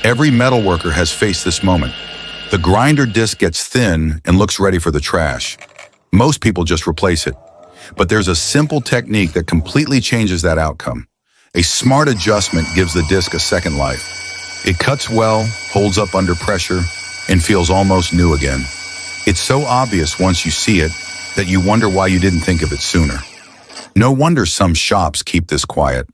Every metalworker has faced this moment. The grinder disc gets thin and looks ready for the trash. Most people just replace it. But there's a simple technique that completely changes that outcome. A smart adjustment gives the disc a second life. It cuts well, holds up under pressure, and feels almost new again. It's so obvious once you see it that you wonder why you didn't think of it sooner. No wonder some shops keep this quiet.